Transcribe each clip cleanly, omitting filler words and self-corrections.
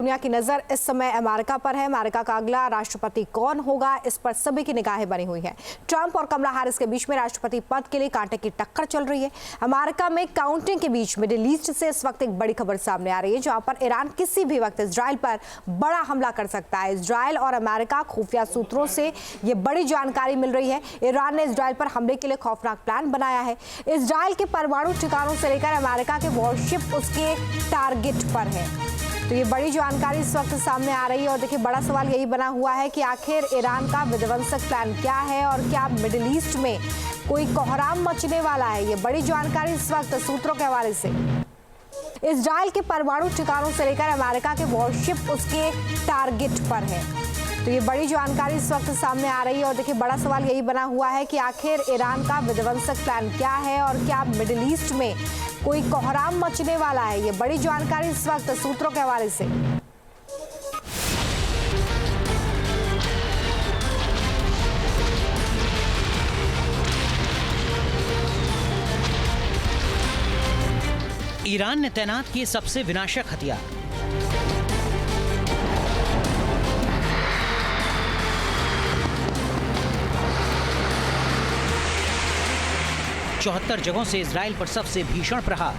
दुनिया की नजर इस समय अमेरिका पर है। अमेरिका का अगला राष्ट्रपति कौन होगा, इस पर सभी की निगाहें बनी हुई हैं। ट्रंप और कमला हैरिस के बीच में राष्ट्रपति पद के लिए कांटे की टक्कर चल रही है। अमेरिका में काउंटिंग के बीच मिडिल ईस्ट से इस वक्त एक बड़ी खबर सामने आ रही है, जहां पर ईरान किसी भी वक्त इजराइल पर बड़ा हमला कर सकता है। इजराइल और अमेरिका खुफिया सूत्रों से ये बड़ी जानकारी मिल रही है। ईरान ने इजराइल पर हमले के लिए खौफनाक प्लान बनाया है। इजराइल के परमाणु ठिकानों से लेकर अमेरिका के वॉरशिप उसके टारगेट पर है। तो ये बड़ी जानकारी इस वक्त सामने आ रही है। और देखिए, बड़ा सवाल यही बना हुआ है कि आखिर ईरान का विध्वंसक प्लान क्या है और क्या मिडिल ईस्ट में कोई कोहराम मचने वाला है। ये बड़ी जानकारी इस वक्त सूत्रों के हवाले से इजराइल के परमाणु ठिकानों से लेकर अमेरिका के वॉरशिप उसके टारगेट पर है। तो ये बड़ी जानकारी इस वक्त सामने आ रही है। और देखिए, बड़ा सवाल यही बना हुआ है कि आखिर ईरान का विध्वंसक प्लान क्या है और क्या मिडिल ईस्ट में कोई कोहराम मचने वाला है। ये बड़ी जानकारी इस वक्त सूत्रों के हवाले से ईरान ने तैनात किए सबसे विनाशक हथियार। चौहत्तर जगहों से इजराइल पर सबसे भीषण प्रहार।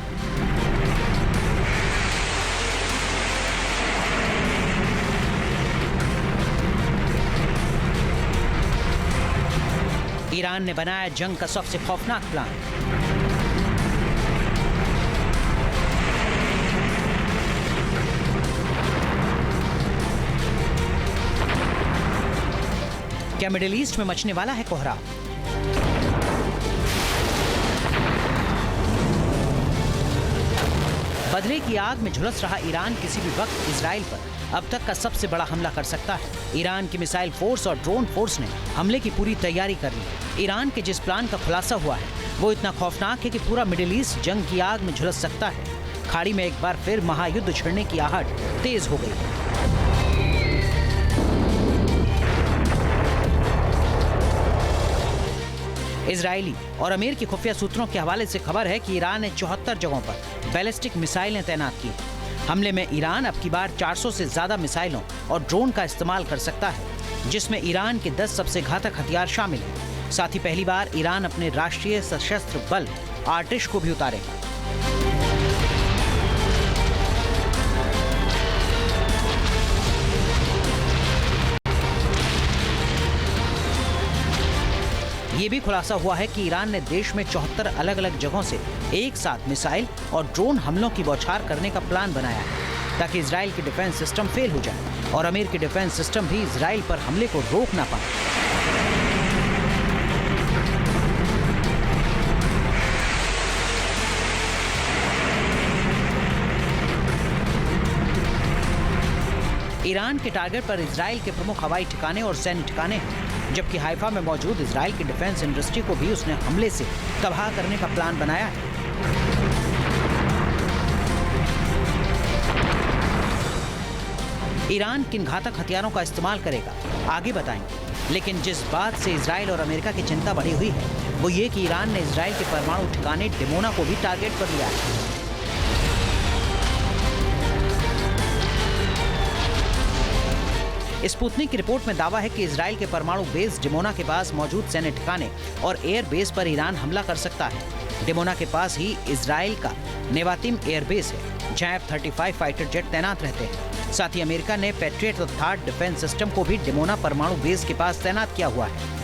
ईरान ने बनाया जंग का सबसे खौफनाक प्लान। क्या मिडिल ईस्ट में मचने वाला है कोहराम? बदले की आग में झुलस रहा ईरान किसी भी वक्त इजराइल पर अब तक का सबसे बड़ा हमला कर सकता है। ईरान की मिसाइल फोर्स और ड्रोन फोर्स ने हमले की पूरी तैयारी कर ली। ईरान के जिस प्लान का खुलासा हुआ है वो इतना खौफनाक है कि पूरा मिडिल ईस्ट जंग की आग में झुलस सकता है। खाड़ी में एक बार फिर महायुद्ध छिड़ने की आहट तेज हो गई है। इजरायली और अमेरिकी खुफिया सूत्रों के हवाले से खबर है कि ईरान ने 74 जगहों पर बैलिस्टिक मिसाइलें तैनात की। हमले में ईरान अब की बार 400 से ज्यादा मिसाइलों और ड्रोन का इस्तेमाल कर सकता है, जिसमें ईरान के 10 सबसे घातक हथियार शामिल हैं। साथ ही पहली बार ईरान अपने राष्ट्रीय सशस्त्र बल आर्टिश को भी उतारेगा। ये भी खुलासा हुआ है कि ईरान ने देश में 74 अलग अलग जगहों से एक साथ मिसाइल और ड्रोन हमलों की बौछार करने का प्लान बनाया है, ताकि इजराइल की डिफेंस सिस्टम फेल हो जाए और अमेरिकी डिफेंस सिस्टम भी इजराइल पर हमले को रोक ना पाए। ईरान के टारगेट पर इजराइल के प्रमुख हवाई ठिकाने और सैन्य ठिकाने हैं, जबकि हाइफा में मौजूद इजराइल की डिफेंस इंडस्ट्री को भी उसने हमले से तबाह करने का प्लान बनाया है। ईरान किन घातक हथियारों का इस्तेमाल करेगा आगे बताएंगे, लेकिन जिस बात से इजराइल और अमेरिका की चिंता बढ़ी हुई है वो ये कि ईरान ने इजराइल के परमाणु ठिकाने डिमोना को भी टारगेट पर लिया है। स्पुतनिक की रिपोर्ट में दावा है कि इजराइल के परमाणु बेस डिमोना के पास मौजूद सैन्य ठिकाने और एयर बेस पर ईरान हमला कर सकता है। डिमोना के पास ही इजराइल का नेवातिम एयर बेस है, जहां F-35 फाइटर जेट तैनात रहते हैं। साथ ही अमेरिका ने पैट्रियट और थार्ड डिफेंस सिस्टम को भी डिमोना परमाणु बेस के पास तैनात किया हुआ है।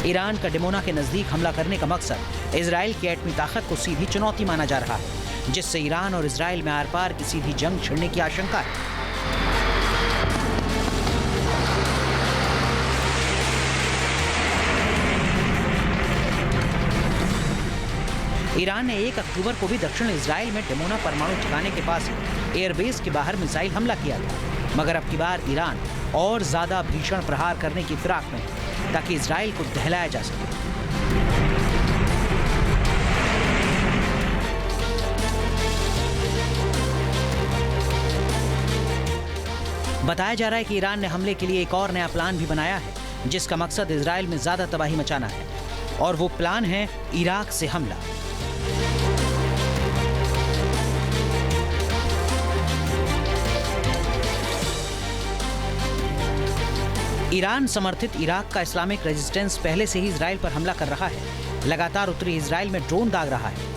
ईरान का डिमोना के नजदीक हमला करने का मकसद इजराइल की एटमी ताकत को सीधी चुनौती माना जा रहा है, जिससे ईरान और इजराइल में आर पार की सीधी जंग छिड़ने की आशंका है। ईरान ने 1 अक्टूबर को भी दक्षिण इजराइल में डिमोना परमाणु ठिकाने के पास एयरबेस के बाहर मिसाइल हमला किया था, मगर अब की बार ईरान और ज्यादा भीषण प्रहार करने की फिराक में है, ताकि इजराइल को दहलाया जा सके। बताया जा रहा है कि ईरान ने हमले के लिए एक और नया प्लान भी बनाया है, जिसका मकसद इजराइल में ज्यादा तबाही मचाना है। और वो प्लान है इराक से हमला। ईरान समर्थित इराक का इस्लामिक रेजिस्टेंस पहले से ही इजराइल पर हमला कर रहा है। लगातार उत्तरी इजराइल में ड्रोन दाग रहा है।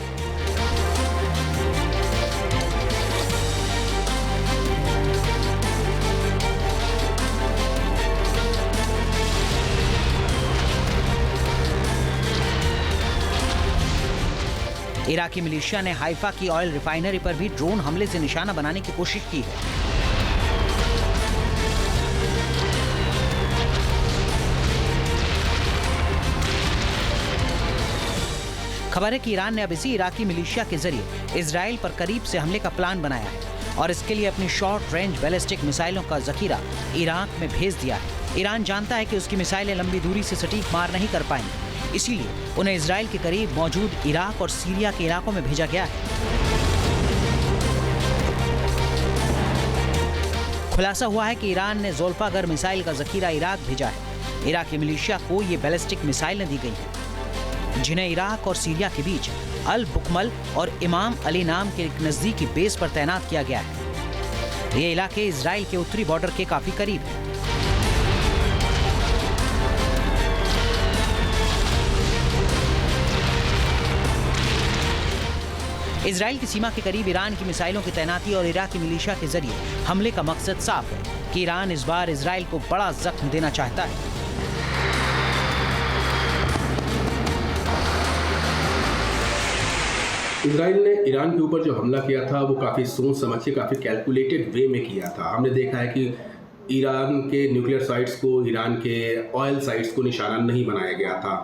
इराकी मिलिशिया ने हाइफा की ऑयल रिफाइनरी पर भी ड्रोन हमले से निशाना बनाने की कोशिश की है। खबर है कि ईरान ने अब इसी इराकी मिलिशिया के जरिए इजराइल पर करीब से हमले का प्लान बनाया है और इसके लिए अपनी शॉर्ट रेंज बैलिस्टिक मिसाइलों का जखीरा इराक में भेज दिया है। ईरान जानता है कि उसकी मिसाइलें लंबी दूरी से सटीक मार नहीं कर पाएंगी, इसीलिए उन्हें इजराइल के करीब मौजूद इराक और सीरिया के इलाकों में भेजा गया है। खुलासा हुआ है कि ईरान ने ज़ोल्फागर मिसाइल का जखीरा इराक भेजा है। इराकी मिलिशिया को ये बैलिस्टिक मिसाइलें दी गई हैं, जिन्हें इराक और सीरिया के बीच अल बुकमल और इमाम अली नाम के एक नजदीकी बेस पर तैनात किया गया है। ये इलाके इजराइल के उत्तरी बॉर्डर के काफी करीब हैं। इजराइल की सीमा के करीब ईरान की मिसाइलों की तैनाती और इराकी मिलिशिया के जरिए हमले का मकसद साफ है कि ईरान इस बार इजराइल को बड़ा जख्म देना चाहता है। इजराइल ने ईरान के ऊपर जो हमला किया था वो काफ़ी सोच समझ के, काफ़ी कैलकुलेटेड वे में किया था। हमने देखा है कि ईरान के न्यूक्लियर साइट्स को, ईरान के ऑयल साइट्स को निशाना नहीं बनाया गया था।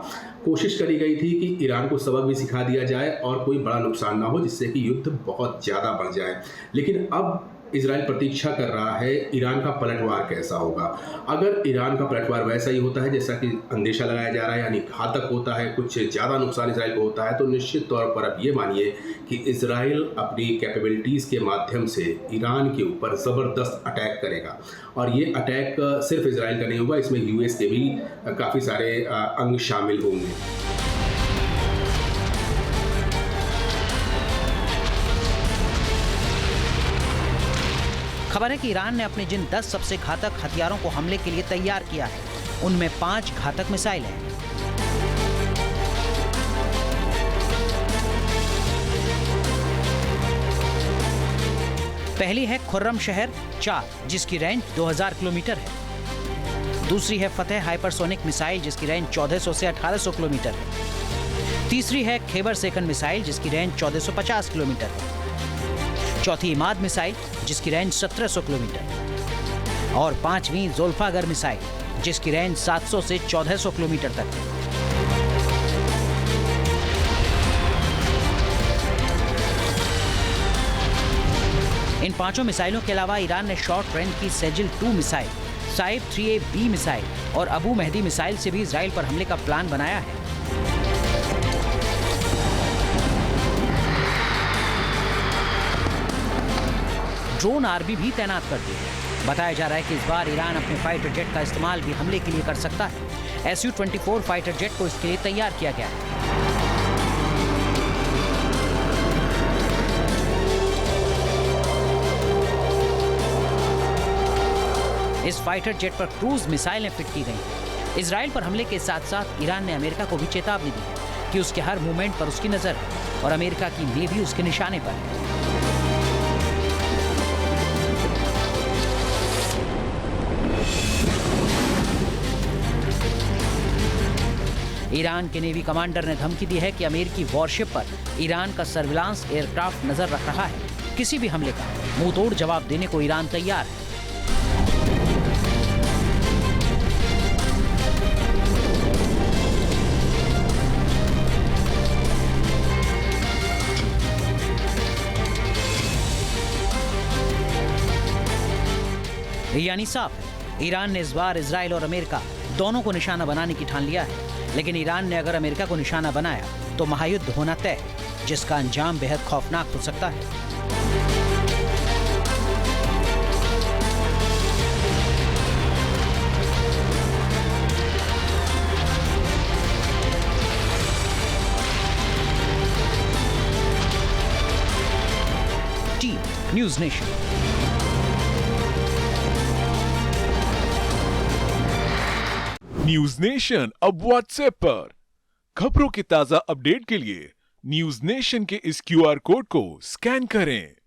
कोशिश करी गई थी कि ईरान को सबक भी सिखा दिया जाए और कोई बड़ा नुकसान ना हो, जिससे कि युद्ध बहुत ज़्यादा बढ़ जाए। लेकिन अब इजराइल प्रतीक्षा कर रहा है ईरान का पलटवार कैसा होगा। अगर ईरान का पलटवार वैसा ही होता है जैसा कि अंदेशा लगाया जा रहा है, यानी घातक होता है, कुछ ज़्यादा नुकसान इजराइल को होता है, तो निश्चित तौर पर अब ये मानिए कि इजराइल अपनी कैपेबिलिटीज़ के माध्यम से ईरान के ऊपर ज़बरदस्त अटैक करेगा। और ये अटैक सिर्फ इजराइल का नहीं होगा, इसमें यूएस के भी काफ़ी सारे अंग शामिल होंगे। खबर है कि ईरान ने अपने जिन 10 सबसे घातक हथियारों को हमले के लिए तैयार किया है, उनमें 5 घातक मिसाइल हैं। पहली है खुर्रम शहर 4, जिसकी रेंज 2000 किलोमीटर है। दूसरी है फतेह हाइपरसोनिक मिसाइल, जिसकी रेंज 1400 से 1800 किलोमीटर है। तीसरी है खैबर सेकंड मिसाइल, जिसकी रेंज 1450 किलोमीटर है। चौथी इमाद मिसाइल, जिसकी रेंज 1700 किलोमीटर, और पांचवी ज़ोल्फागर मिसाइल, जिसकी रेंज 700 से 1400 किलोमीटर तक है। इन पांचों मिसाइलों के अलावा ईरान ने शॉर्ट रेंज की सेजिल 2 मिसाइल, साइब 3A-B मिसाइल और अबू मेहदी मिसाइल से भी इजराइल पर हमले का प्लान बनाया है। ड्रोन आर्मी भी तैनात कर दी है। बताया जा रहा है कि इस बार ईरान अपने फाइटर जेट का इस्तेमाल भी हमले के लिए कर सकता है। Su-24 फाइटर जेट को इसके लिए तैयार किया गया है। इस फाइटर जेट पर क्रूज मिसाइलें फिट की गई हैं। इजराइल पर हमले के साथ साथ ईरान ने अमेरिका को भी चेतावनी दी है कि उसके हर मूवमेंट पर उसकी नजर है और अमेरिका की नेवी उसके निशाने पर है। ईरान के नेवी कमांडर ने धमकी दी है कि अमेरिकी वॉरशिप पर ईरान का सर्विलांस एयरक्राफ्ट नजर रख रहा है। किसी भी हमले का मुंहतोड़ जवाब देने को ईरान तैयार है। यानी साफ है, ईरान ने इस बार इजराइल और अमेरिका दोनों को निशाना बनाने की ठान लिया है। लेकिन ईरान ने अगर अमेरिका को निशाना बनाया तो महायुद्ध होना तय है, जिसका अंजाम बेहद खौफनाक हो सकता है। Team news nation. News nation अब व्हाट्सएप पर खबरों के ताजा अपडेट के लिए न्यूज नेशन के इस QR कोड को स्कैन करें।